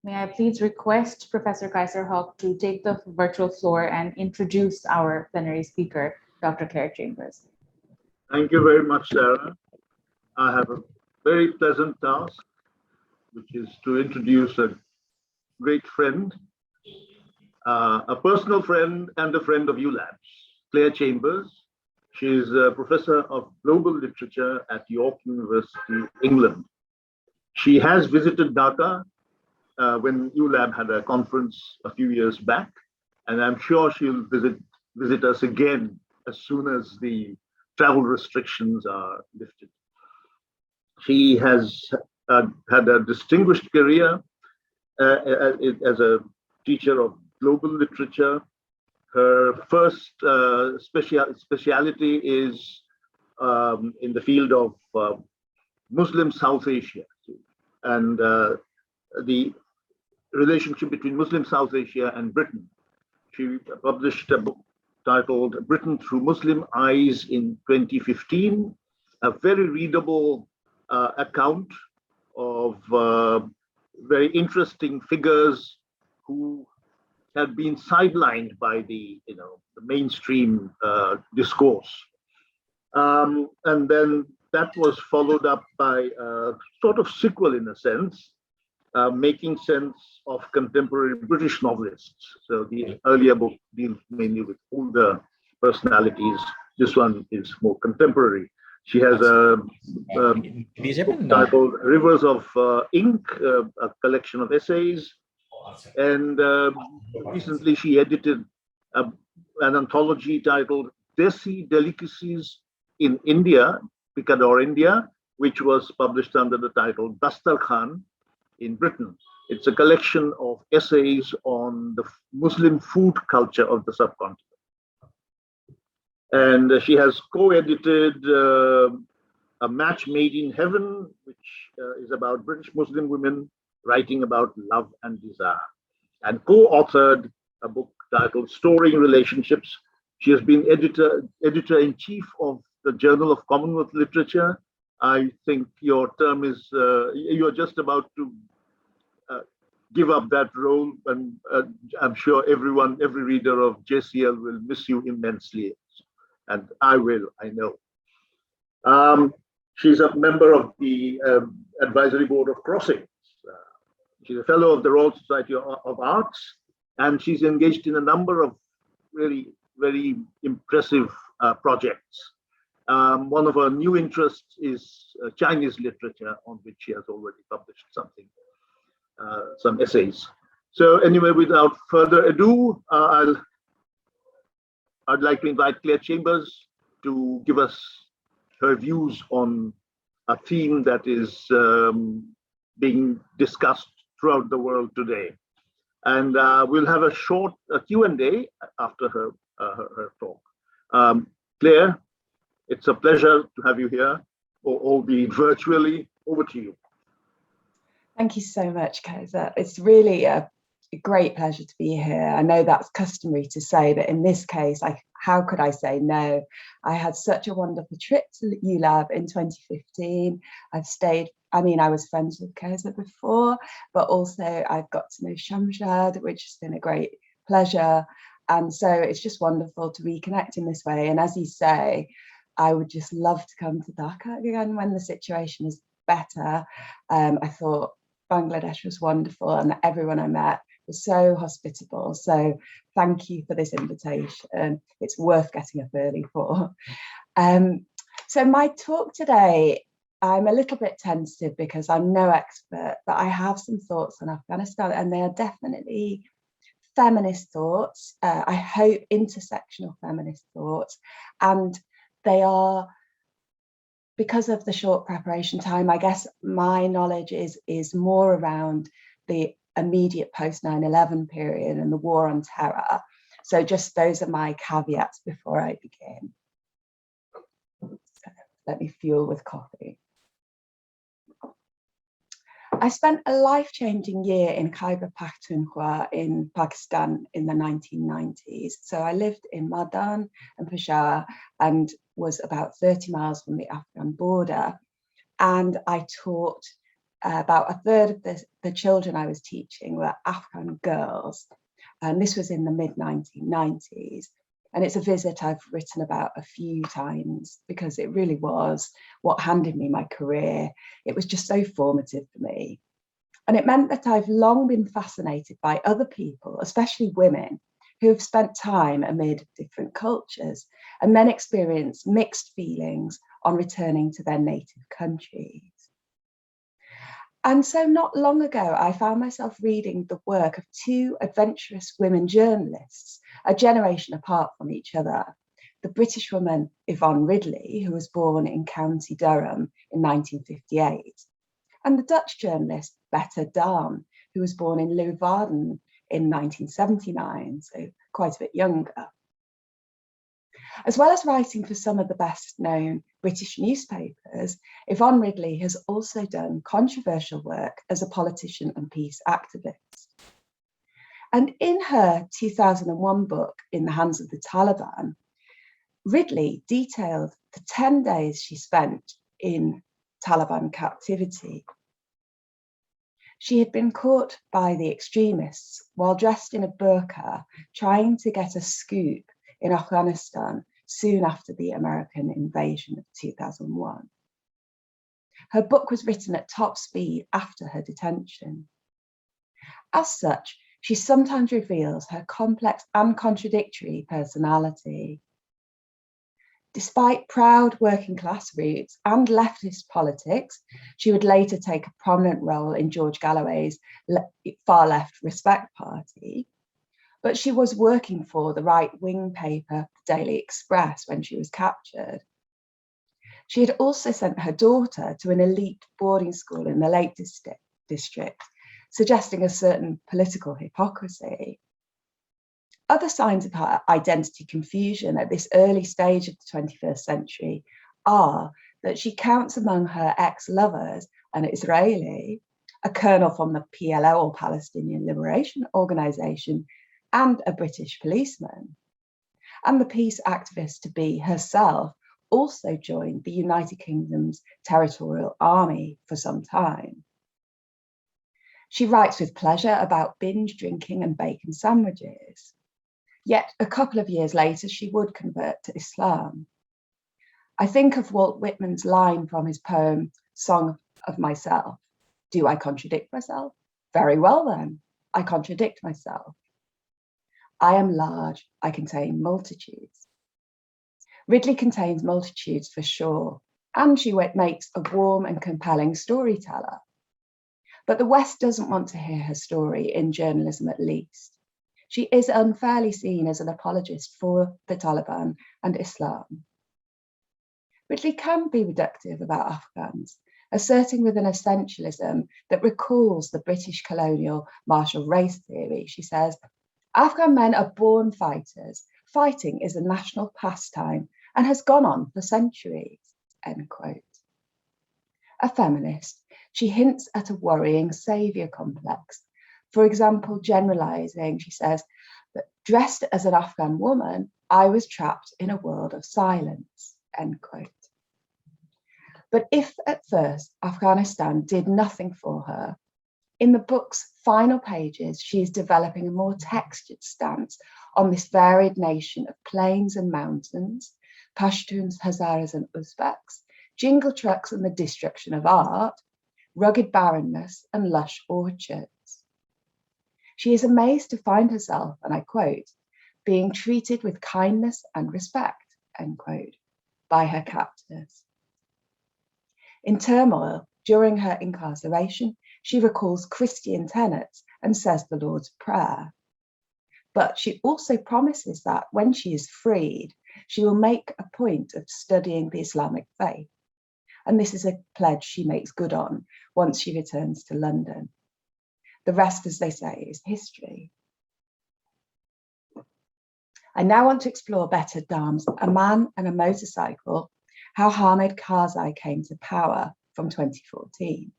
May I please request Professor Kaiser Hawk to take the virtual floor and introduce our plenary speaker, Dr. Claire Chambers. Thank you very much, Sarah. I have a very pleasant task, which is to introduce a great friend, a personal friend and a friend of ULAB, Claire Chambers. She is a professor of global literature at York University, England. She has visited Dhaka when ULAB had a conference a few years back, and I'm sure she'll visit us again as soon as the travel restrictions are lifted. She has had a distinguished career as a teacher of global literature. Her first speciality is in the field of Muslim South Asia and the relationship between Muslim South Asia and Britain. She published a book titled Britain Through Muslim Eyes in 2015, a very readable account of very interesting figures who had been sidelined by the mainstream discourse. And then that was followed up by a sort of sequel in a sense, making sense of contemporary British novelists. So the earlier book deals mainly with older personalities. This one is more contemporary. She has a book titled Rivers of Ink, a collection of essays. And recently she edited an anthology titled Desi Delicacies in India, Picador, India, which was published under the title Dastarkhan in Britain. It's a collection of essays on the Muslim food culture of the subcontinent. And she has co-edited A Match Made in Heaven, which is about British Muslim women writing about love and desire, and co-authored a book titled Storing Relationships. She has been editor-in-chief of the Journal of Commonwealth Literature. I think your term is, you're just about to give up that role, and I'm sure every reader of JCL will miss you immensely, and I will, I know. She's a member of the advisory board of Crossings. She's a fellow of the Royal Society of Arts, and she's engaged in a number of really very impressive projects. One of her new interests is Chinese literature, on which she has already published something, some essays. So anyway, without further ado, I'd like to invite Claire Chambers to give us her views on a theme that is being discussed throughout the world today. And we'll have a short Q&A after her talk. Claire, it's a pleasure to have you here, albeit virtually. Over to you. Thank you so much, Kaiser. It's really a great pleasure to be here. I know that's customary to say, but in this case, how could I say no? I had such a wonderful trip to ULAB in 2015. I've stayed, I mean, I was friends with Kaiser before, but also I've got to know Shamshad, which has been a great pleasure. And so it's just wonderful to reconnect in this way. And as you say, I would just love to come to Dhaka again when the situation is better. I thought Bangladesh was wonderful, and everyone I met was so hospitable. So thank you for this invitation. It's worth getting up early for. So my talk today, I'm a little bit tentative because I'm no expert, but I have some thoughts on Afghanistan, and they are definitely feminist thoughts. I hope intersectional feminist thoughts, and they are, because of the short preparation time, I guess my knowledge is more around the immediate post 9/11 period and the war on terror. So just those are my caveats before I begin. So let me fuel with coffee. I spent a life-changing year in Khyber Pakhtunkhwa in Pakistan in the 1990s. So I lived in Madan and Peshawar and was about 30 miles from the Afghan border. And I taught about a third of the children I was teaching were Afghan girls. And this was in the mid-1990s. And it's a visit I've written about a few times because it really was what handed me my career. It was just so formative for me. And it meant that I've long been fascinated by other people, especially women, who have spent time amid different cultures and then experienced mixed feelings on returning to their native countries. And so not long ago, I found myself reading the work of two adventurous women journalists, a generation apart from each other. The British woman Yvonne Ridley, who was born in County Durham in 1958, and the Dutch journalist Bette Daan, who was born in Leeuwarden in 1979, so quite a bit younger. As well as writing for some of the best known British newspapers, Yvonne Ridley has also done controversial work as a politician and peace activist. And in her 2001 book, In the Hands of the Taliban, Ridley detailed the 10 days she spent in Taliban captivity. She had been caught by the extremists while dressed in a burqa, trying to get a scoop in Afghanistan soon after the American invasion of 2001. Her book was written at top speed after her detention. As such, she sometimes reveals her complex and contradictory personality. Despite proud working class roots and leftist politics, she would later take a prominent role in George Galloway's far left Respect Party. But she was working for the right-wing paper, the Daily Express, when she was captured. She had also sent her daughter to an elite boarding school in the Lake District, suggesting a certain political hypocrisy. Other signs of her identity confusion at this early stage of the 21st century are that she counts among her ex-lovers an Israeli, a colonel from the PLO, or Palestinian Liberation Organization, and a British policeman. And the peace activist to be herself also joined the United Kingdom's Territorial Army for some time. She writes with pleasure about binge drinking and bacon sandwiches. Yet a couple of years later, she would convert to Islam. I think of Walt Whitman's line from his poem, Song of Myself. Do I contradict myself? Very well then, I contradict myself. I am large, I contain multitudes. Ridley contains multitudes for sure, and she makes a warm and compelling storyteller. But the West doesn't want to hear her story, in journalism at least. She is unfairly seen as an apologist for the Taliban and Islam. Ridley can be reductive about Afghans, asserting with an essentialism that recalls the British colonial martial race theory. She says, Afghan men are born fighters. Fighting is a national pastime and has gone on for centuries, end quote. A feminist, she hints at a worrying saviour complex. For example, generalising, she says that dressed as an Afghan woman, I was trapped in a world of silence, end quote. But if at first Afghanistan did nothing for her, in the book's final pages, she is developing a more textured stance on this varied nation of plains and mountains, Pashtuns, Hazaras and Uzbeks, jingle trucks and the destruction of art, rugged barrenness and lush orchards. She is amazed to find herself, and I quote, being treated with kindness and respect, end quote, by her captors. In Turmoil, during her incarceration, she recalls Christian tenets and says the Lord's Prayer. But she also promises that when she is freed, she will make a point of studying the Islamic faith. And this is a pledge she makes good on once she returns to London. The rest, as they say, is history. I now want to explore Bette Daan's A Man and a Motorcycle, How Hamid Karzai Came to Power from 2014.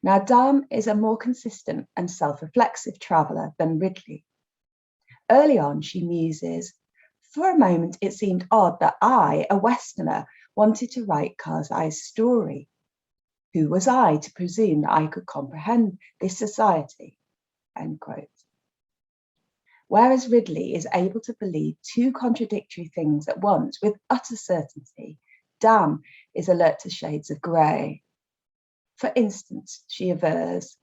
Now, Daan is a more consistent and self-reflexive traveller than Ridley. Early on, she muses, for a moment, it seemed odd that I, a Westerner, wanted to write Karzai's story. Who was I to presume that I could comprehend this society? End quote. Whereas Ridley is able to believe two contradictory things at once with utter certainty, Dam is alert to shades of grey. For instance, she avers,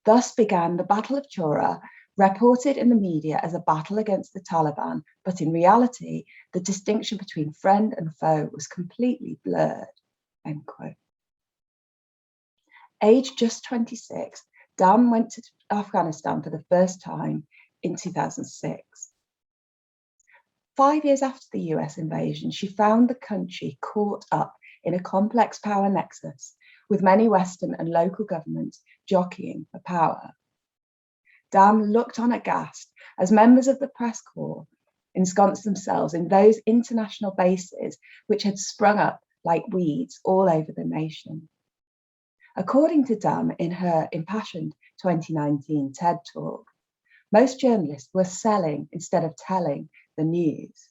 thus began the Battle of Chora, reported in the media as a battle against the Taliban, but in reality, the distinction between friend and foe was completely blurred, end quote. Aged just 26, Dam went to Afghanistan for the first time in 2006. 5 years after the US invasion, she found the country caught up in a complex power nexus, with many Western and local governments jockeying for power. Dam looked on aghast as members of the press corps ensconced themselves in those international bases which had sprung up like weeds all over the nation. According to Dam in her impassioned 2019 TED Talk, most journalists were selling instead of telling the news.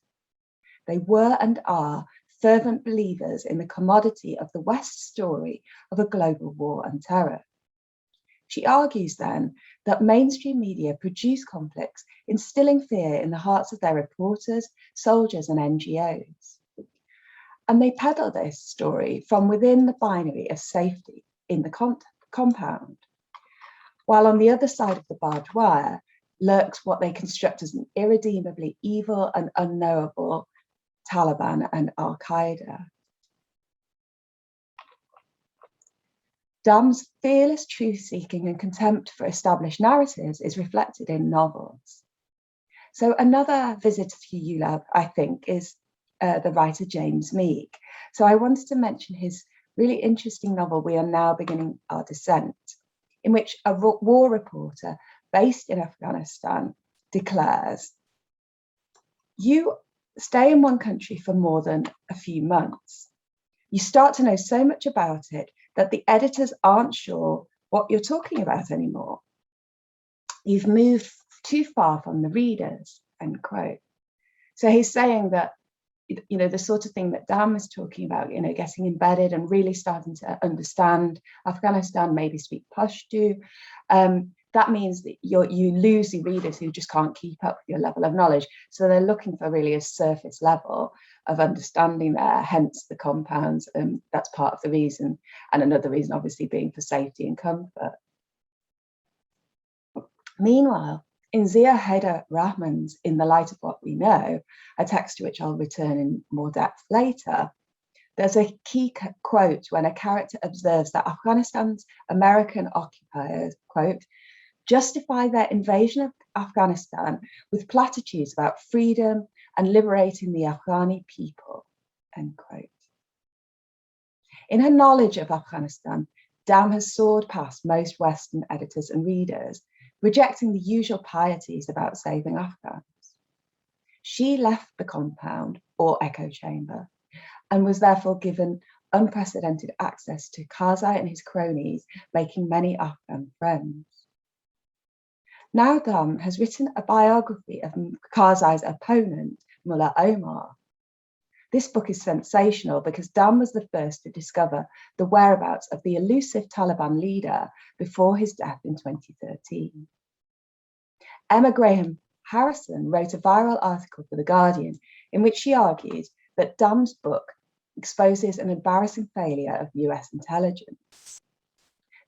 They were and are fervent believers in the commodity of the West's story of a global war on terror. She argues then that mainstream media produce conflicts, instilling fear in the hearts of their reporters, soldiers, and NGOs. And they peddle this story from within the binary of safety in the compound, while on the other side of the barbed wire lurks what they construct as an irredeemably evil and unknowable Taliban and Al-Qaeda. Dam's fearless truth-seeking and contempt for established narratives is reflected in novels. So another visitor to ULAB, I think, is the writer James Meek. So I wanted to mention his really interesting novel, We Are Now Beginning Our Descent, in which a war reporter based in Afghanistan declares, you stay in one country for more than a few months. You start to know so much about it that the editors aren't sure what you're talking about anymore. You've moved too far from the readers, end quote. So he's saying that, you know, the sort of thing that Dan was talking about, you know, getting embedded and really starting to understand Afghanistan, maybe speak Pashto, that means that you lose the readers who just can't keep up with your level of knowledge. So they're looking for really a surface level of understanding there, hence the compounds, and that's part of the reason. And another reason obviously being for safety and comfort. Meanwhile, in Zia Haider Rahman's In the Light of What We Know, a text to which I'll return in more depth later, there's a key quote when a character observes that Afghanistan's American occupiers, quote, justify their invasion of Afghanistan with platitudes about freedom and liberating the Afghani people, end quote. In her knowledge of Afghanistan, Dam has soared past most Western editors and readers, rejecting the usual pieties about saving Afghans. She left the compound or echo chamber and was therefore given unprecedented access to Karzai and his cronies, making many Afghan friends. Now Dam has written a biography of Karzai's opponent, Mullah Omar. This book is sensational because Dam was the first to discover the whereabouts of the elusive Taliban leader before his death in 2013. Emma Graham Harrison wrote a viral article for The Guardian in which she argued that Dam's book exposes an embarrassing failure of US intelligence.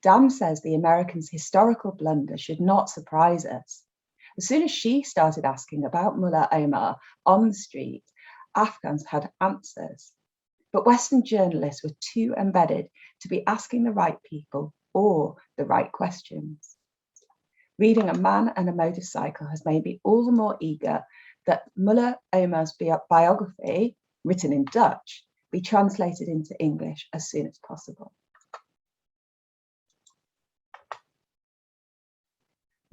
Dam says the Americans' historical blunder should not surprise us. As soon as she started asking about Mullah Omar on the street, Afghans had answers. But Western journalists were too embedded to be asking the right people or the right questions. Reading A Man and a Motorcycle has made me all the more eager that Mullah Omar's biography, written in Dutch, be translated into English as soon as possible.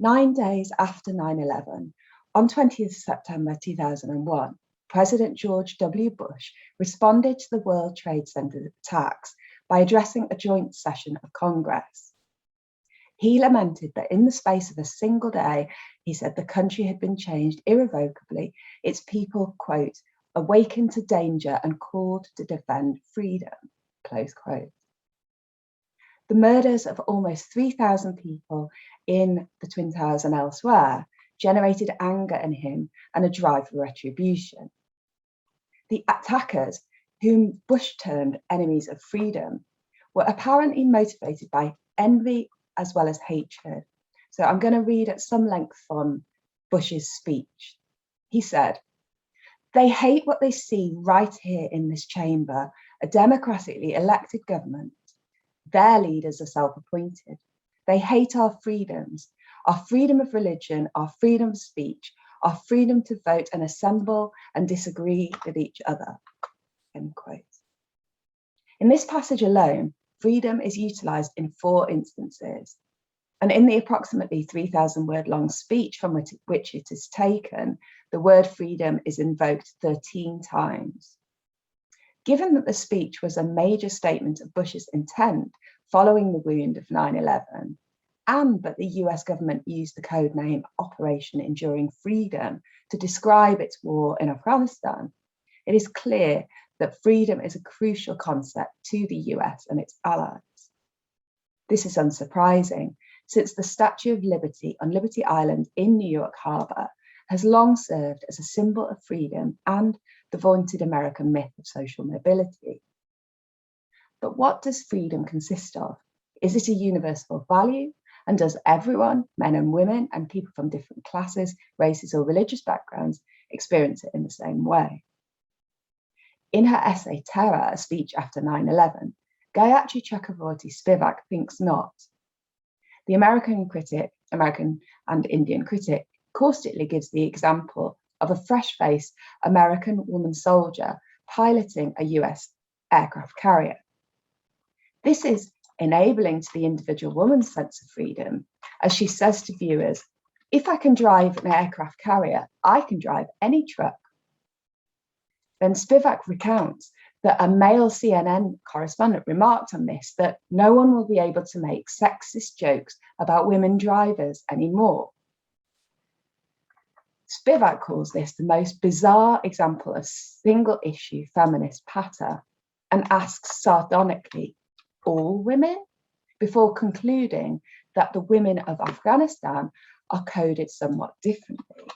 9 days after 9/11, on 20th September 2001, President George W. Bush responded to the World Trade Center attacks by addressing a joint session of Congress. He lamented that in the space of a single day, he said the country had been changed irrevocably, its people, quote, awakened to danger and called to defend freedom, close quote. The murders of almost 3,000 people in the Twin Towers and elsewhere generated anger in him and a drive for retribution. The attackers, whom Bush termed enemies of freedom, were apparently motivated by envy as well as hatred. So I'm going to read at some length from Bush's speech. He said, "They hate what they see right here in this chamber, a democratically elected government. Their leaders are self-appointed. They hate our freedoms, our freedom of religion, our freedom of speech, our freedom to vote and assemble and disagree with each other." End quote. In this passage alone, freedom is utilised in 4 instances. And in the approximately 3,000 word long speech from which it is taken, the word freedom is invoked 13 times. Given that the speech was a major statement of Bush's intent following the wound of 9/11, and that the US government used the code name Operation Enduring Freedom to describe its war in Afghanistan, it is clear that freedom is a crucial concept to the US and its allies. This is unsurprising, since the Statue of Liberty on Liberty Island in New York Harbor has long served as a symbol of freedom and the vaunted American myth of social mobility. But what does freedom consist of? Is it a universal value? And does everyone, men and women, and people from different classes, races, or religious backgrounds, experience it in the same way? In her essay Terror, a speech after 9/11, Gayatri Chakravorty Spivak thinks not. The American and Indian critic caustically gives the example of a fresh-faced American woman soldier piloting a US aircraft carrier. This is enabling to the individual woman's sense of freedom, as she says to viewers, "If I can drive an aircraft carrier, I can drive any truck." Then Spivak recounts that a male CNN correspondent remarked on this, that no one will be able to make sexist jokes about women drivers anymore. Spivak calls this the most bizarre example of single-issue feminist patter and asks sardonically, "All women?" before concluding that the women of Afghanistan are coded somewhat differently.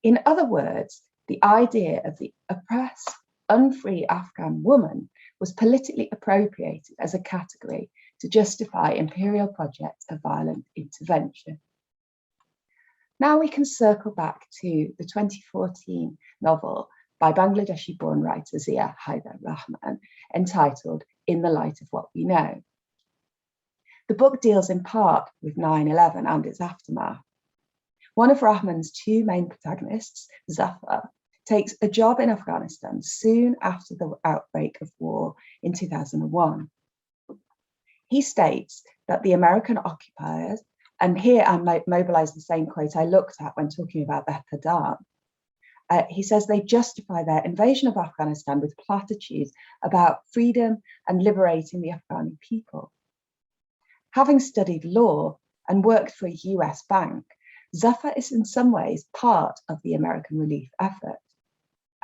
In other words, the idea of the oppressed, unfree Afghan woman was politically appropriated as a category to justify imperial projects of violent intervention. Now we can circle back to the 2014 novel by Bangladeshi-born writer Zia Haidar Rahman, entitled In the Light of What We Know. The book deals in part with 9/11 and its aftermath. One of Rahman's 2 main protagonists, Zafar, takes a job in Afghanistan soon after the outbreak of war in 2001. He states that the American occupiers, and here I mobilize the same quote I looked at when talking about Beth Padan, he says they justify their invasion of Afghanistan with platitudes about freedom and liberating the Afghani people. Having studied law and worked for a US bank, Zafar is in some ways part of the American relief effort.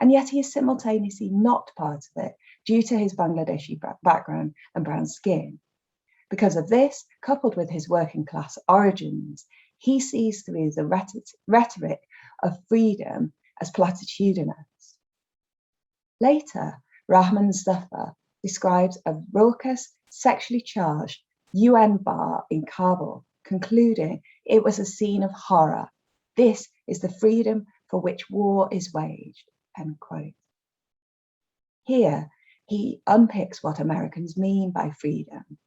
And yet he is simultaneously not part of it due to his Bangladeshi background and brown skin. Because of this, coupled with his working class origins, he sees through the rhetoric of freedom as platitudinous. Later, Rahman Zafar describes a raucous, sexually charged UN bar in Kabul, concluding it was a scene of horror. This is the freedom for which war is waged. End quote. Here, he unpicks what Americans mean by freedom.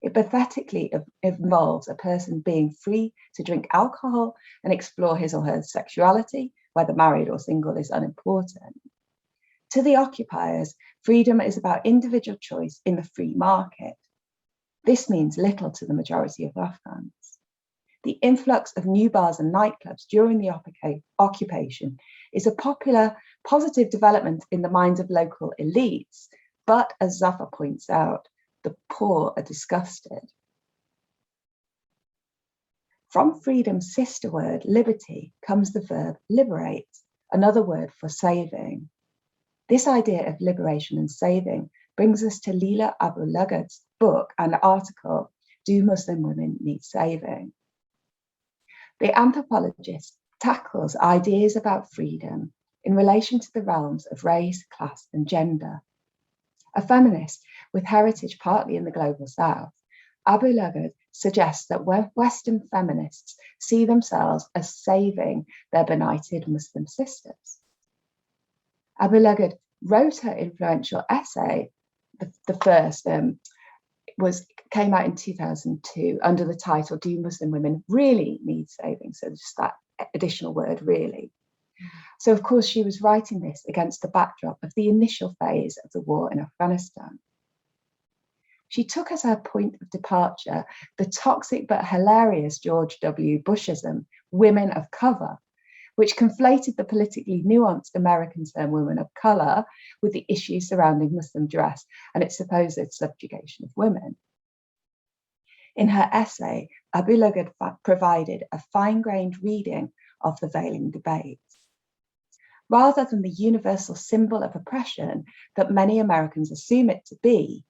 It pathetically involves a person being free to drink alcohol and explore his or her sexuality, whether married or single is unimportant. To the occupiers, freedom is about individual choice in the free market. This means little to the majority of Afghans. The influx of new bars and nightclubs during the occupation is a popular, positive development in the minds of local elites, but as Zafar points out, the poor are disgusted. From freedom's sister word, liberty, comes the verb liberate, another word for saving. This idea of liberation and saving brings us to Leila Abu Lughad's book and article, Do Muslim Women Need Saving? The anthropologist tackles ideas about freedom in relation to the realms of race, class, and gender. A feminist with heritage partly in the global south, Abu-Lughod suggests that Western feminists see themselves as saving their benighted Muslim sisters. Abu-Lughod wrote her influential essay, the first came out in 2002 under the title, Do Muslim Women Really Need Saving? So just that additional word, really. So of course she was writing this against the backdrop of the initial phase of the war in Afghanistan. She took as her point of departure the toxic but hilarious George W. Bushism, women of cover, which conflated the politically nuanced American term women of colour with the issues surrounding Muslim dress and its supposed subjugation of women. In her essay, Abu-Lughod provided a fine-grained reading of the veiling debate. Rather than the universal symbol of oppression that many Americans assume it to be,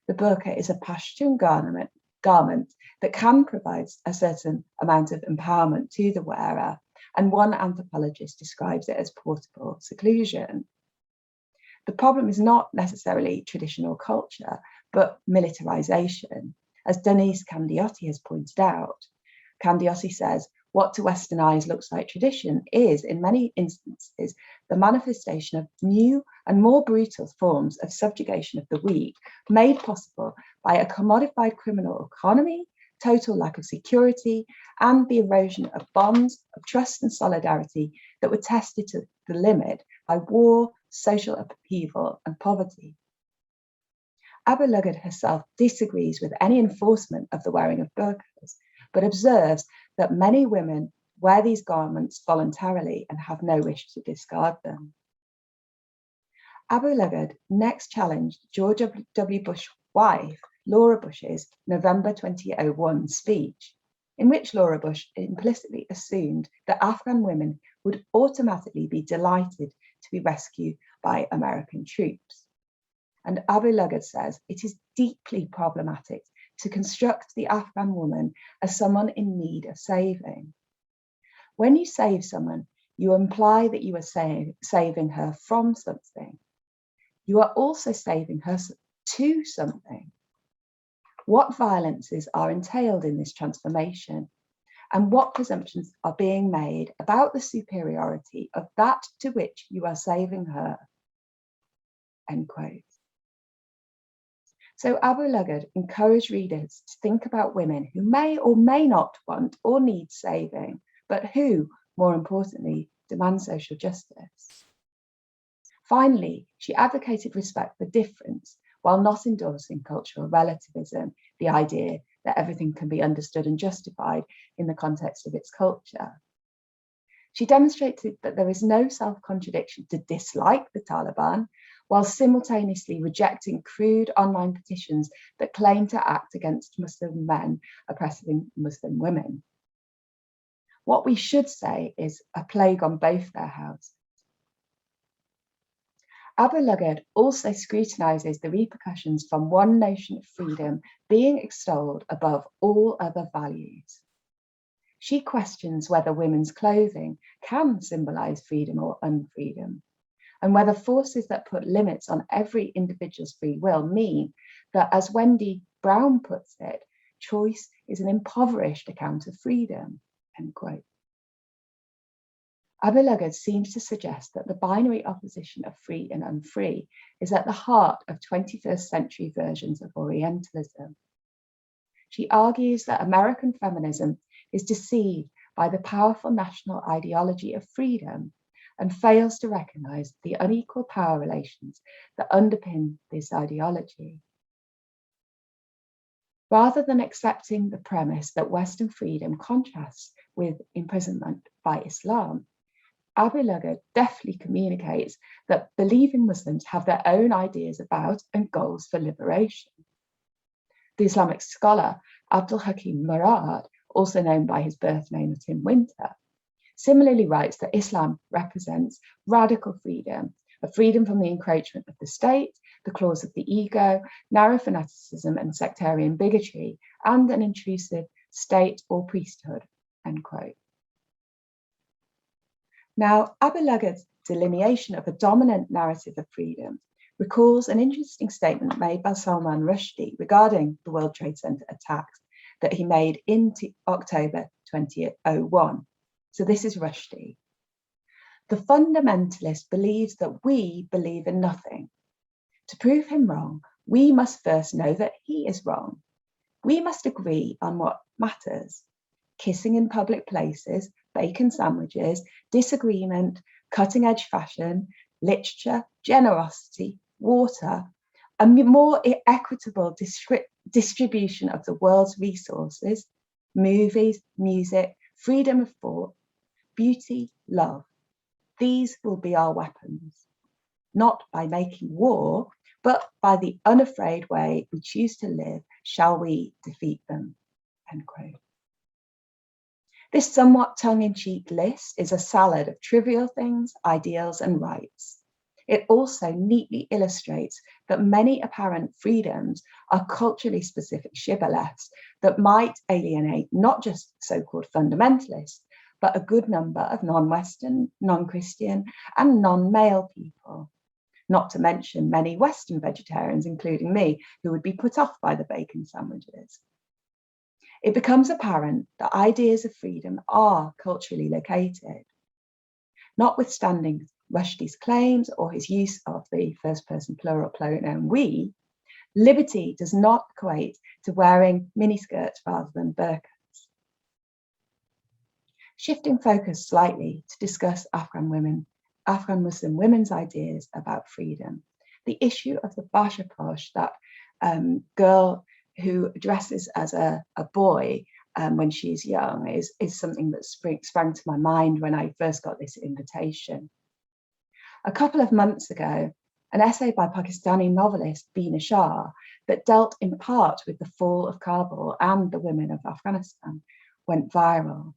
the burqa is a Pashtun garment that can provide a certain amount of empowerment to the wearer, and one anthropologist describes it as portable seclusion. The problem is not necessarily traditional culture, but militarization. As Denise Candiotti has pointed out, Candiotti says, what to Western eyes looks like tradition is, in many instances, the manifestation of new and more brutal forms of subjugation of the weak, made possible by a commodified criminal economy, total lack of security, and the erosion of bonds of trust and solidarity that were tested to the limit by war, social upheaval, and poverty. Abu-Lughod herself disagrees with any enforcement of the wearing of burqas, but observes that many women wear these garments voluntarily and have no wish to discard them. Abu-Lughod next challenged George W. Bush's wife, Laura Bush's November 2001 speech, in which Laura Bush implicitly assumed that Afghan women would automatically be delighted to be rescued by American troops. And Abu-Lughod says it is deeply problematic to construct the Afghan woman as someone in need of saving. When you save someone, you imply that you are saving her from something. You are also saving her to something. What violences are entailed in this transformation, and what presumptions are being made about the superiority of that to which you are saving her? End quote. So Abu-Lughod encouraged readers to think about women who may or may not want or need saving, but who, more importantly, demand social justice. Finally, she advocated respect for difference while not endorsing cultural relativism, the idea that everything can be understood and justified in the context of its culture. She demonstrated that there is no self-contradiction to dislike the Taliban, while simultaneously rejecting crude online petitions that claim to act against Muslim men oppressing Muslim women. What we should say is a plague on both their houses. Abu-Lughod also scrutinises the repercussions from one notion of freedom being extolled above all other values. She questions whether women's clothing can symbolise freedom or unfreedom, and whether forces that put limits on every individual's free will mean that, as Wendy Brown puts it, choice is an impoverished account of freedom, end quote. Abu-Lughod seems to suggest that the binary opposition of free and unfree is at the heart of 21st century versions of Orientalism. She argues that American feminism is deceived by the powerful national ideology of freedom and fails to recognise the unequal power relations that underpin this ideology. Rather than accepting the premise that Western freedom contrasts with imprisonment by Islam, Abu-Lughod deftly communicates that believing Muslims have their own ideas about and goals for liberation. The Islamic scholar Abdul Hakim Murad, also known by his birth name of Tim Winter, similarly writes that Islam represents radical freedom, a freedom from the encroachment of the state, the claws of the ego, narrow fanaticism and sectarian bigotry, and an intrusive state or priesthood, end quote. Now, Abilugh's delineation of a dominant narrative of freedom recalls an interesting statement made by Salman Rushdie regarding the World Trade Center attacks that he made in October 2001. So this is Rushdie. The fundamentalist believes that we believe in nothing. To prove him wrong, we must first know that he is wrong. We must agree on what matters. Kissing in public places, bacon sandwiches, disagreement, cutting-edge fashion, literature, generosity, water, a more equitable distribution of the world's resources, movies, music, freedom of thought, beauty, love. These will be our weapons, not by making war, but by the unafraid way we choose to live, shall we defeat them, end quote. This somewhat tongue-in-cheek list is a salad of trivial things, ideals, and rights. It also neatly illustrates that many apparent freedoms are culturally specific shibboleths that might alienate not just so-called fundamentalists, but a good number of non-Western, non-Christian, and non-male people. Not to mention many Western vegetarians, including me, who would be put off by the bacon sandwiches. It becomes apparent that ideas of freedom are culturally located. Notwithstanding Rushdie's claims or his use of the first-person plural pronoun we, liberty does not equate to wearing miniskirts rather than burqas. Shifting focus slightly to discuss Afghan Muslim women's ideas about freedom, the issue of the basha posh, that girl who dresses as a boy when she's young, is something that sprang to my mind when I first got this invitation. A couple of months ago, an essay by Pakistani novelist Bina Shah that dealt in part with the fall of Kabul and the women of Afghanistan went viral.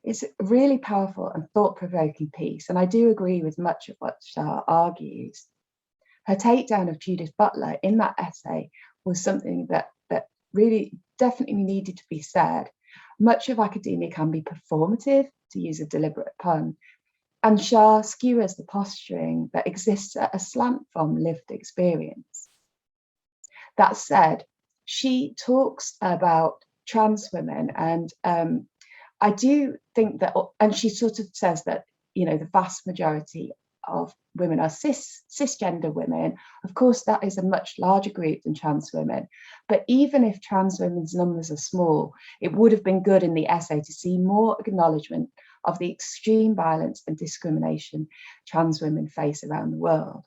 It's a really powerful and thought-provoking piece, and I do agree with much of what Shah argues. Her takedown of Judith Butler in that essay was something that really definitely needed to be said. Much of academia can be performative, to use a deliberate pun, and Shah skewers the posturing that exists at a slant from lived experience. That said, she talks about trans women, and I do think that, and she sort of says that, the vast majority of women are cisgender women. Of course, that is a much larger group than trans women. But even if trans women's numbers are small, it would have been good in the essay to see more acknowledgement of the extreme violence and discrimination trans women face around the world.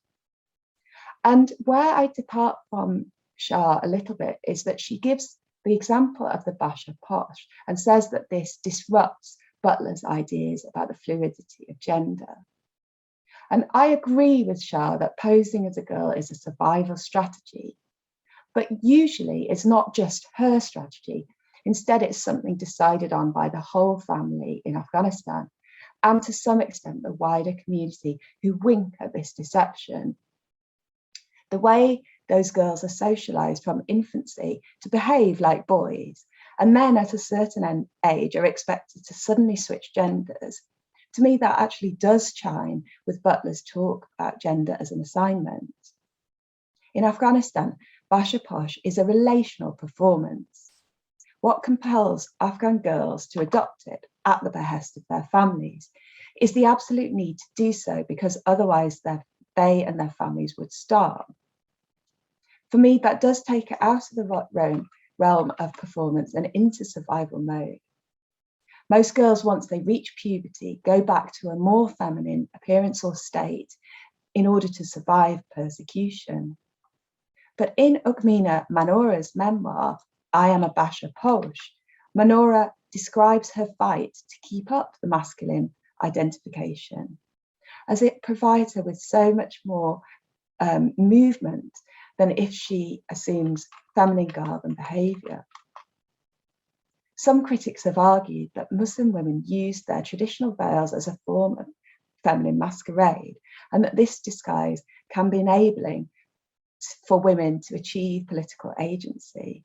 And where I depart from Shah a little bit is that she gives the example of the basha posh and says that this disrupts Butler's ideas about the fluidity of gender. And I agree with Shah that posing as a girl is a survival strategy, but usually it's not just her strategy. Instead, it's something decided on by the whole family in Afghanistan, and to some extent the wider community who wink at this deception. The way those girls are socialized from infancy to behave like boys, and then at a certain age are expected to suddenly switch genders. To me, that actually does chime with Butler's talk about gender as an assignment. In Afghanistan, basha posh is a relational performance. What compels Afghan girls to adopt it at the behest of their families is the absolute need to do so, because otherwise they and their families would starve. For me, that does take it out of the realm of performance and into survival mode. Most girls, once they reach puberty, go back to a more feminine appearance or state in order to survive persecution. But in Ugmina Manora's memoir, I Am a Basha Posh, Manora describes her fight to keep up the masculine identification, as it provides her with so much more movement than if she assumes feminine garb and behaviour. Some critics have argued that Muslim women used their traditional veils as a form of feminine masquerade, and that this disguise can be enabling for women to achieve political agency.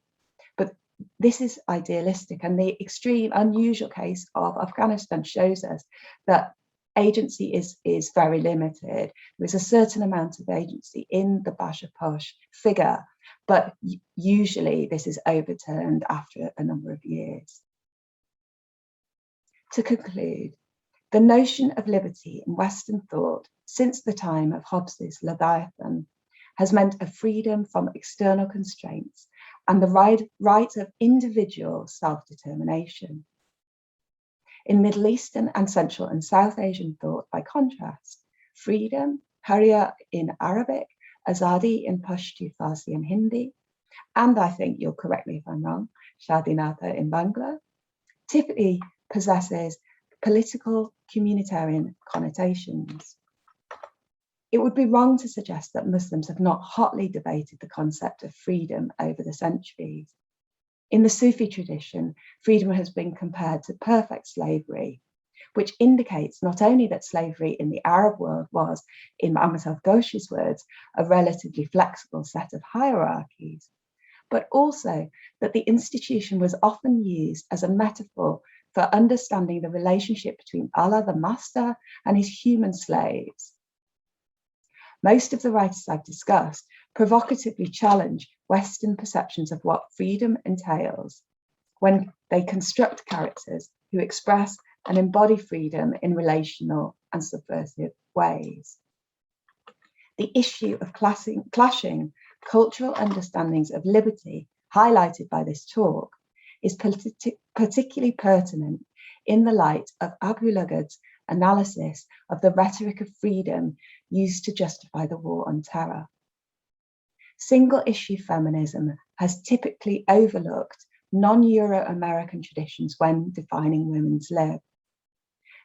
But this is idealistic, and the extreme, unusual case of Afghanistan shows us that agency is very limited. There's a certain amount of agency in the Basha Posh figure, but usually this is overturned after a number of years. To conclude, the notion of liberty in Western thought since the time of Hobbes's Leviathan has meant a freedom from external constraints and the right of individual self-determination. In Middle Eastern and Central and South Asian thought, by contrast, freedom, Hurriya in Arabic, Azadi in Pashto, Farsi and Hindi, and I think you'll correct me if I'm wrong, Shadinata in Bangla, typically possesses political communitarian connotations. It would be wrong to suggest that Muslims have not hotly debated the concept of freedom over the centuries. In the Sufi tradition, freedom has been compared to perfect slavery, which indicates not only that slavery in the Arab world was, in Amitav Ghosh's words, a relatively flexible set of hierarchies, but also that the institution was often used as a metaphor for understanding the relationship between Allah, the master, and his human slaves. Most of the writers I've discussed provocatively challenge Western perceptions of what freedom entails when they construct characters who express and embody freedom in relational and subversive ways. The issue of clashing cultural understandings of liberty highlighted by this talk is particularly pertinent in the light of Abu Lughad's analysis of the rhetoric of freedom used to justify the war on terror. Single-issue feminism has typically overlooked non-Euro-American traditions when defining women's lives.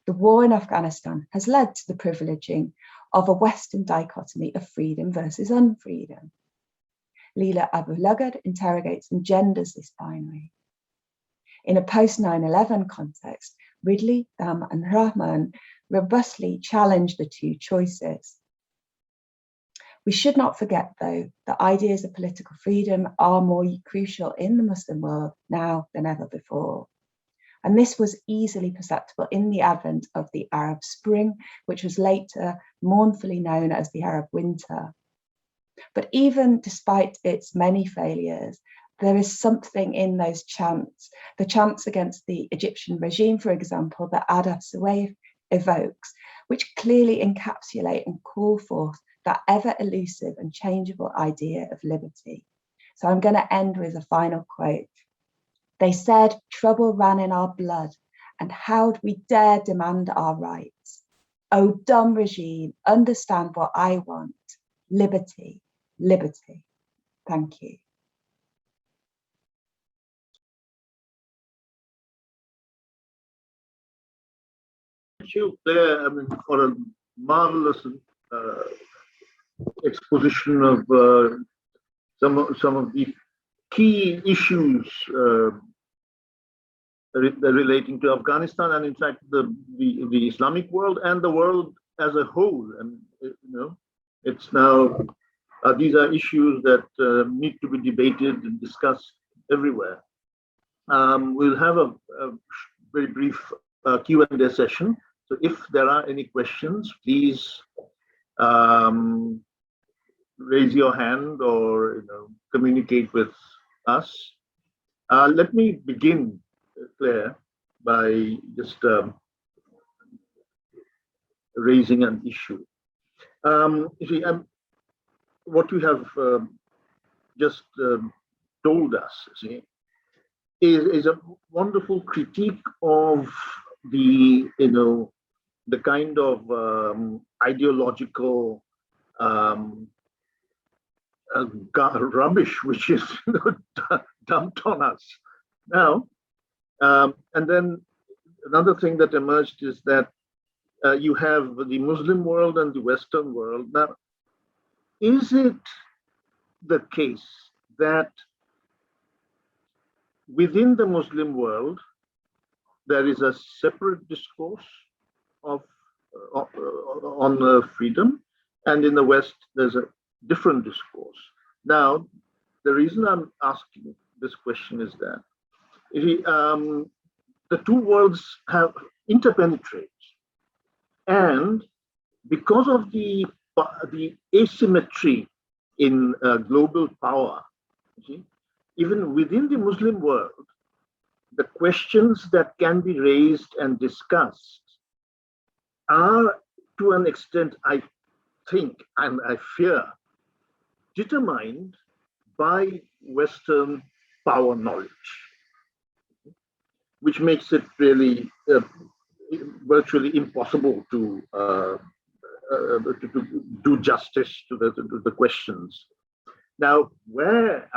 The war in Afghanistan has led to the privileging of a Western dichotomy of freedom versus unfreedom. Leila Abu Lughad interrogates and genders this binary. In a post-9/11 context, Ridley, Dam and Rahman robustly challenge the two choices. We should not forget, though, that ideas of political freedom are more crucial in the Muslim world now than ever before. And this was easily perceptible in the advent of the Arab Spring, which was later mournfully known as the Arab Winter. But even despite its many failures, there is something in those chants, the chants against the Egyptian regime, for example, that Adaf Suwaif evokes, which clearly encapsulate and call forth that ever elusive and changeable idea of liberty. So I'm going to end with a final quote. They said trouble ran in our blood, and how'd we dare demand our rights? Oh, dumb regime, understand what I want. Liberty, liberty. Thank you. Thank you, Claire, for a marvelous exposition of some of the key issues relating to Afghanistan, and in fact the Islamic world and the world as a whole. And it's now these are issues that need to be debated and discussed everywhere. We'll have a very brief Q&A session. So if there are any questions, please raise your hand or communicate with us. Let me begin, Claire, by just raising an issue. You see, what you have just told us, see, is a wonderful critique of the the kind of ideological rubbish which is dumped on us now. And then another thing that emerged is that you have the Muslim world and the Western world. Now, is it the case that within the Muslim world there is a separate discourse of on freedom, and in the West there's a different discourse? Now, the reason I'm asking this question is that the two worlds have interpenetrate, and because of the asymmetry in global power, even within the Muslim world, the questions that can be raised and discussed are, to an extent, I think and I fear, determined by Western power knowledge, which makes it really virtually impossible to do justice to the questions. Now, where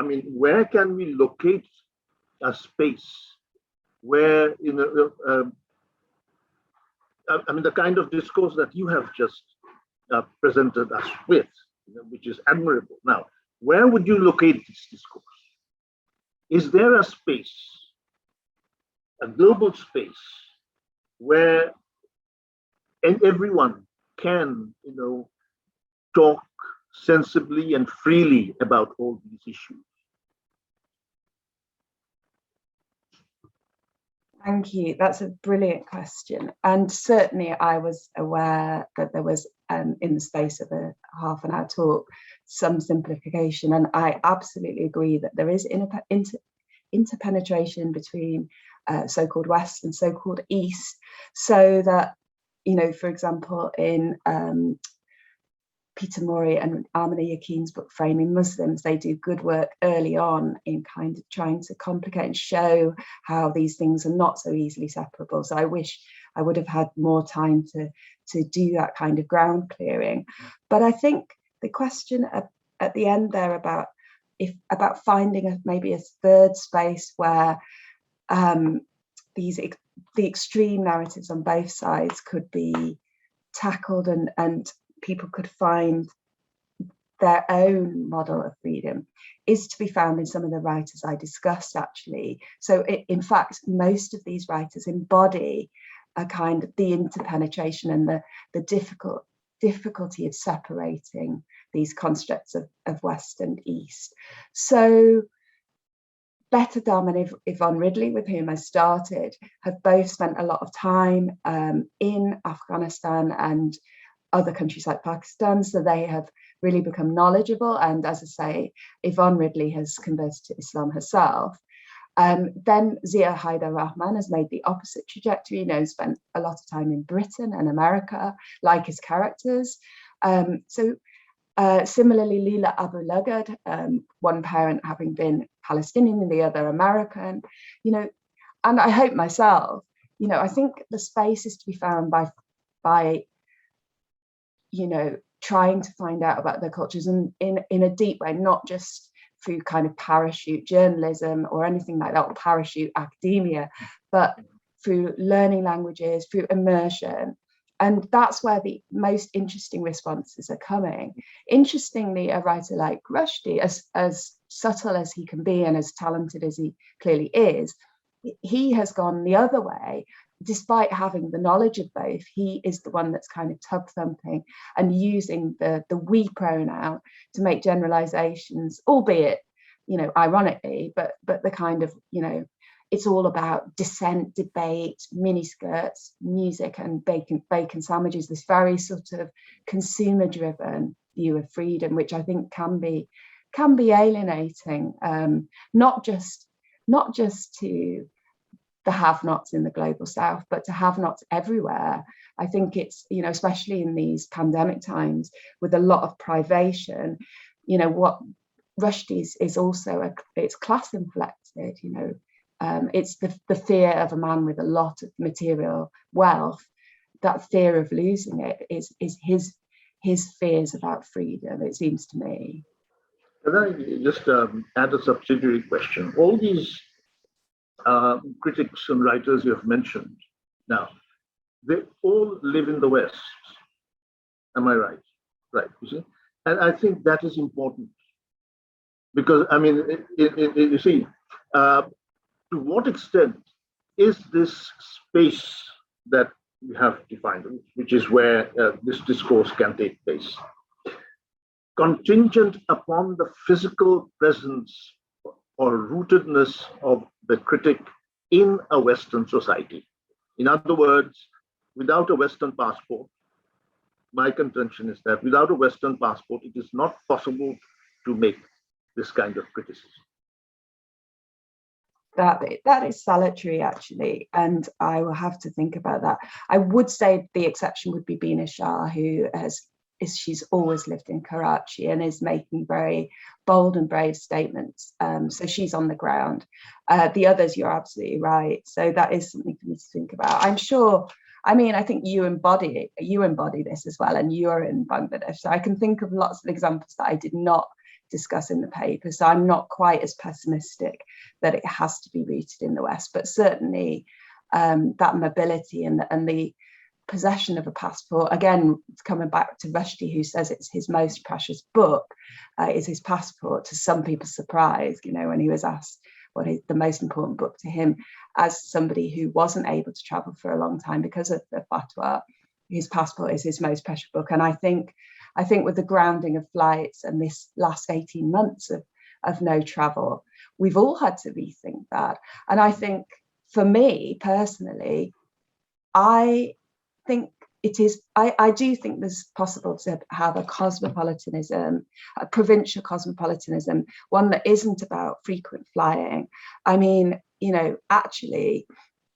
can we locate a space where, the kind of discourse that you have just presented us with, which is admirable. Now, where would you locate this discourse? Is there a space, a global space, where everyone can, talk sensibly and freely about all these issues? Thank you. That's a brilliant question. And certainly I was aware that there was, in the space of a half an hour talk, some simplification. And I absolutely agree that there is interpenetration between so-called West and so-called East. So that, for example, in Peter Mori and Amina Yakin's book Framing Muslims, they do good work early on in kind of trying to complicate and show how these things are not so easily separable. So I wish I would have had more time to do that kind of ground clearing. But I think the question at the end there about finding maybe a third space where the extreme narratives on both sides could be tackled and people could find their own model of freedom is to be found in some of the writers I discussed, actually. So in fact, most of these writers embody a kind of the interpenetration and the difficulty of separating these constructs of West and East. So Betta Dam and Yvonne Ridley, with whom I started, have both spent a lot of time in Afghanistan and other countries like Pakistan, so they have really become knowledgeable. And as I say, Yvonne Ridley has converted to Islam herself. Then Zia Haidar Rahman has made the opposite trajectory, spent a lot of time in Britain and America, like his characters. Similarly, Leela Abu Lughad, one parent having been Palestinian and the other American, and I hope myself, I think the space is to be found by trying to find out about their cultures and in a deep way, not just through kind of parachute journalism or anything like that, or parachute academia, but through learning languages, through immersion. And that's where the most interesting responses are coming. Interestingly, a writer like Rushdie, as subtle as he can be and as talented as he clearly is, he has gone the other way. Despite having the knowledge of both, he is the one that's kind of tub thumping and using the we pronoun to make generalizations, albeit, ironically, but the kind of, it's all about dissent, debate, miniskirts, music, and bacon sandwiches, this very sort of consumer-driven view of freedom, which I think can be alienating, not just to the have-nots in the global south, but to have-nots everywhere. I think it's, especially in these pandemic times with a lot of privation, what Rushdie is also, it's class inflected, it's the fear of a man with a lot of material wealth. That fear of losing it is his fears about freedom, it seems to me. Can I just add a subsidiary question? All these critics and writers you have mentioned now, they all live in the West. Am I right? Right, you see? And I think that is important because, you see, to what extent is this space that we have defined, which is where this discourse can take place, contingent upon the physical presence or rootedness of the critic in a Western society. In other words, without a Western passport, my contention is that without a Western passport, it is not possible to make this kind of criticism. That is salutary, actually, and I will have to think about that. I would say the exception would be Bina Shah, who she's always lived in Karachi and is making very bold and brave statements. So she's on the ground. The others, you're absolutely right. So that is something for me to think about. I'm sure. I mean, I think you embody this as well, and you're in Bangladesh. So I can think of lots of examples that I did not discuss in the paper. So I'm not quite as pessimistic that it has to be rooted in the West, but certainly that mobility and the possession of a passport, again, coming back to Rushdie, who says it's his most precious book, is his passport, to some people's surprise, when he was asked what is the most important book to him, as somebody who wasn't able to travel for a long time because of the fatwa, his passport is his most precious book. And I think with the grounding of flights and this last 18 months of no travel, we've all had to rethink that. And I think for me personally, I do think there's possible to have a cosmopolitanism, a provincial cosmopolitanism, one that isn't about frequent flying. I mean, actually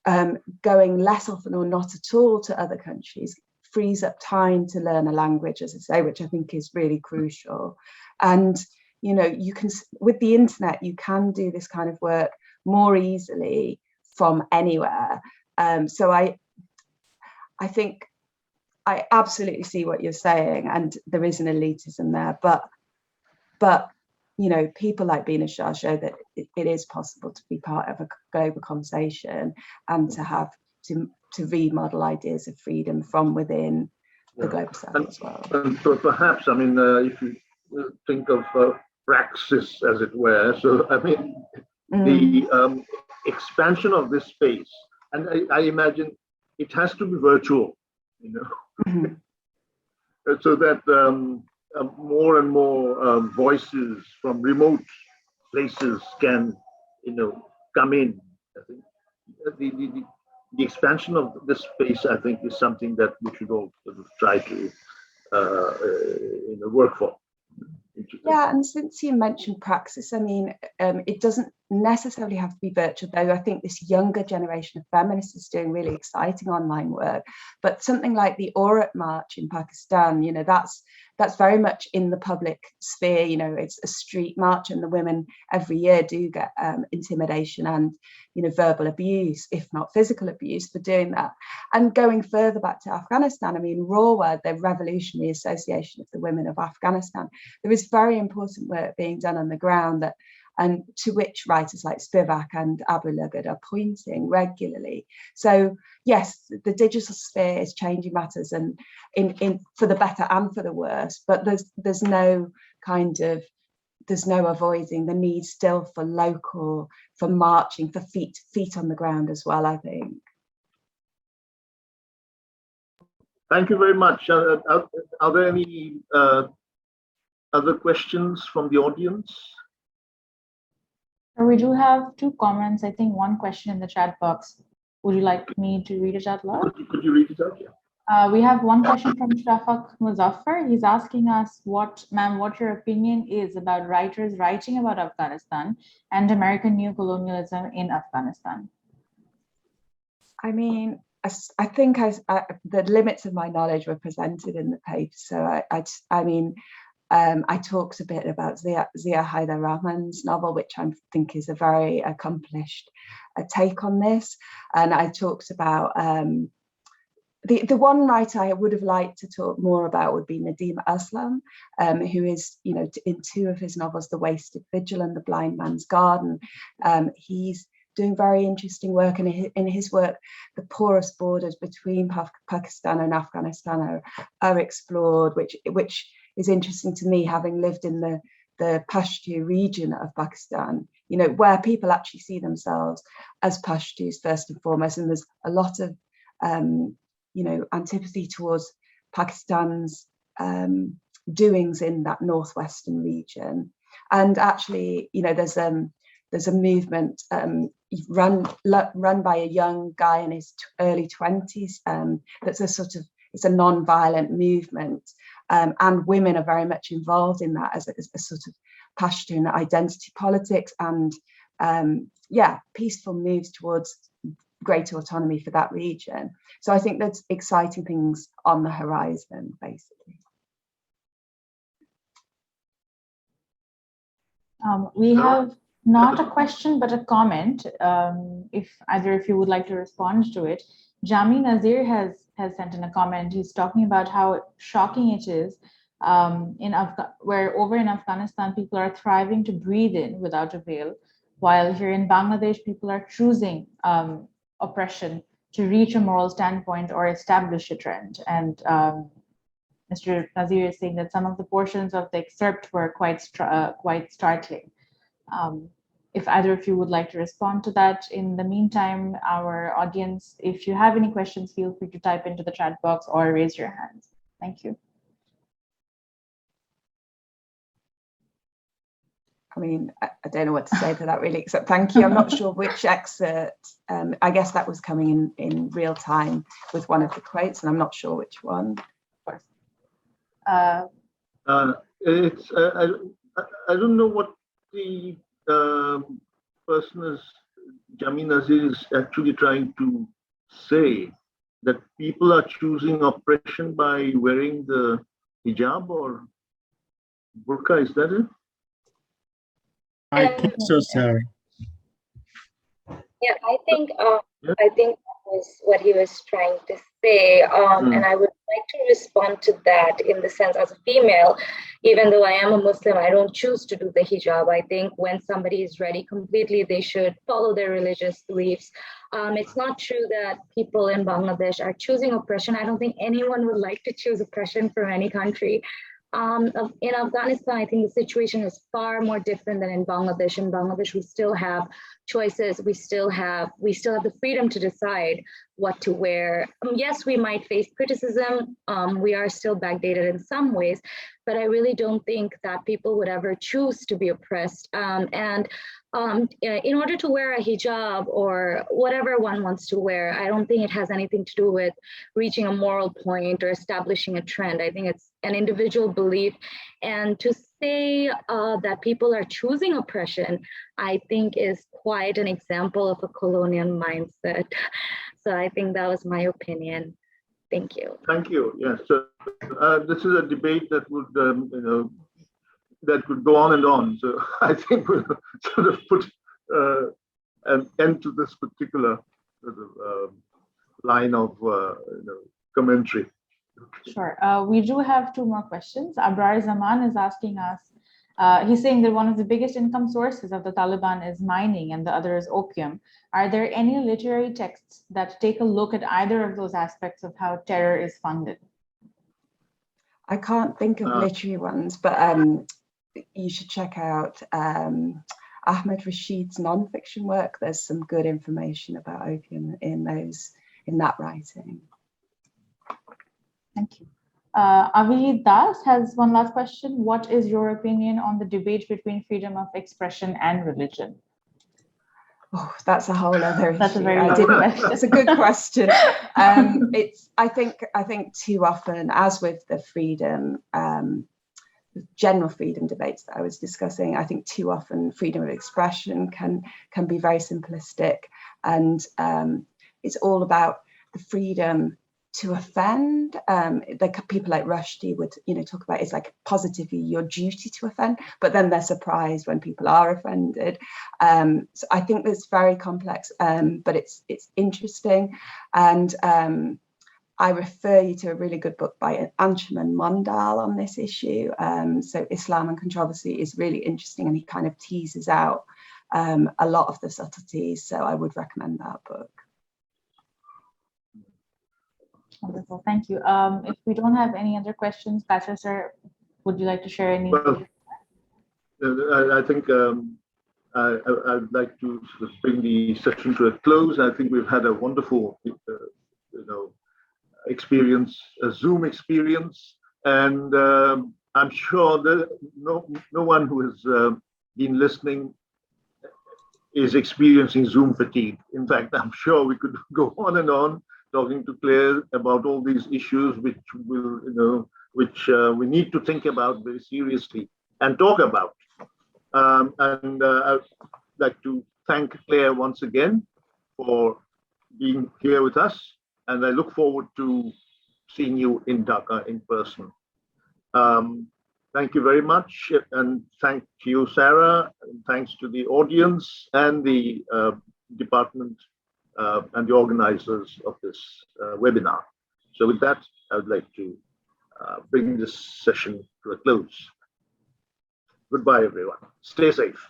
going less often or not at all to other countries frees up time to learn a language, as I say, which I think is really crucial. And, you can, with the internet, you can do this kind of work more easily from anywhere. So I think I absolutely see what you're saying, and there is an elitism there, but people like Bina Shah show that it is possible to be part of a global conversation and to remodel ideas of freedom from within the global south as well. And so perhaps, if you think of praxis, as it were, so the expansion of this space, and I imagine it has to be virtual, so that more and more voices from remote places can, come in. I think the expansion of this space, I think, is something that we should all sort of try to work for. Yeah, and since you mentioned praxis, it doesn't necessarily have to be virtual, though I think this younger generation of feminists is doing really exciting online work. But something like the Aurat March in Pakistan, that's very much in the public sphere. It's a street march, and the women every year do get intimidation and verbal abuse, if not physical abuse, for doing that. And going further back to Afghanistan, RAWA, the Revolutionary Association of the Women of Afghanistan, there is very important work being done on the ground and to which writers like Spivak and Abu Lughod are pointing regularly. So yes, the digital sphere is changing matters, and in for the better and for the worse. But there's no avoiding the need still for marching, for feet on the ground as well, I think. Thank you very much. Are there any other questions from the audience? We do have two comments. I think one question in the chat box. Would you like me to read it out loud? Could you read it out? Yeah. We have one question from Shafaq Muzaffar. He's asking us what your opinion is about writers writing about Afghanistan and American neocolonialism in Afghanistan. I think the limits of my knowledge were presented in the paper. So I talked a bit about Zia Haidar Rahman's novel, which I think is a very accomplished take on this. And I talked about the one writer I would have liked to talk more about would be Nadim Aslam, who is, in two of his novels, The Wasted Vigil and The Blind Man's Garden. He's doing very interesting work, and in his work, the porous borders between Pakistan and Afghanistan are explored, which is interesting to me, having lived in the Pashto region of Pakistan, where people actually see themselves as Pashtus first and foremost, and there's a lot of antipathy towards Pakistan's doings in that northwestern region. And actually, there's a movement run by a young guy in his early 20s. That's it's a non-violent movement, and women are very much involved in that as a sort of Pashtun identity politics and peaceful moves towards greater autonomy for that region. So I think there's exciting things on the horizon, basically. We have not a question, but a comment. If either of you would like to respond to it. Jami Nazir has sent in a comment. He's talking about how shocking it is where over in Afghanistan, people are thriving to breathe in without a veil, while here in Bangladesh, people are choosing oppression to reach a moral standpoint or establish a trend. And Mr. Nazir is saying that some of the portions of the excerpt were quite startling. If either of you would like to respond to that. In the meantime, our audience, if you have any questions, feel free to type into the chat box or raise your hands. Thank you. I mean, I don't know what to say to that really, except thank you. I'm not sure which excerpt. I guess that was coming in real time with one of the quotes, and I'm not sure which one. Of course. It's I don't know what the person is, Jami Nazir, is actually trying to say, that people are choosing oppression by wearing the hijab or burqa. Is that it? I think so, sir. Yeah, I think that was what he was trying to say, and I would like to respond to that in the sense, as a female, even though I am a Muslim, I don't choose to do the hijab. I think when somebody is ready completely, they should follow their religious beliefs. It's not true that people in Bangladesh are choosing oppression. I don't think anyone would like to choose oppression from any country. In Afghanistan, I think the situation is far more different than in Bangladesh. In Bangladesh, we still have choices. We still have the freedom to decide what to wear. Yes, we might face criticism. We are still backdated in some ways, but I really don't think that people would ever choose to be oppressed. In order to wear a hijab or whatever one wants to wear, I don't think it has anything to do with reaching a moral point or establishing a trend. I think it's an individual belief. And to say that people are choosing oppression, I think is quite an example of a colonial mindset. So I think that was my opinion. Thank you. Thank you. Yes. So this is a debate that would, that could go on and on. So I think we'll sort of put an end to this particular sort of line of commentary. Sure. We do have two more questions. Abrar Zaman is asking us, he's saying that one of the biggest income sources of the Taliban is mining and the other is opium. Are there any literary texts that take a look at either of those aspects of how terror is funded? I can't think of literary ones, but you should check out Ahmed Rashid's nonfiction work. There's some good information about opium in that writing. Thank you. Avijit Das has one last question. What is your opinion on the debate between freedom of expression and religion? Oh, that's a whole other issue. That's a very good question. That's a good question. I think too often, as with the freedom, general freedom debates that I was discussing, I think too often freedom of expression can be very simplistic, and it's all about the freedom to offend. Like people like Rushdie would, talk about it's like positively your duty to offend, but then they're surprised when people are offended. So I think it's very complex, but it's interesting. And I refer you to a really good book by Anshuman Mondal on this issue. So Islam and Controversy is really interesting, and he kind of teases out a lot of the subtleties. So I would recommend that book. Wonderful, thank you. If we don't have any other questions, Pastor Sir, would you like to share any? Well, I think I'd like to sort of bring the session to a close. I think we've had a wonderful, experience, a Zoom experience, and I'm sure that no one who has been listening is experiencing Zoom fatigue. In fact, I'm sure we could go on and on talking to Claire about all these issues, which will, we need to think about very seriously and talk about. I'd like to thank Claire once again for being here with us, and I look forward to seeing you in Dhaka in person. Thank you very much, and thank you, Sarah, and thanks to the audience and the department and the organizers of this webinar. So with that, I would like to bring this session to a close. Goodbye, everyone. Stay safe.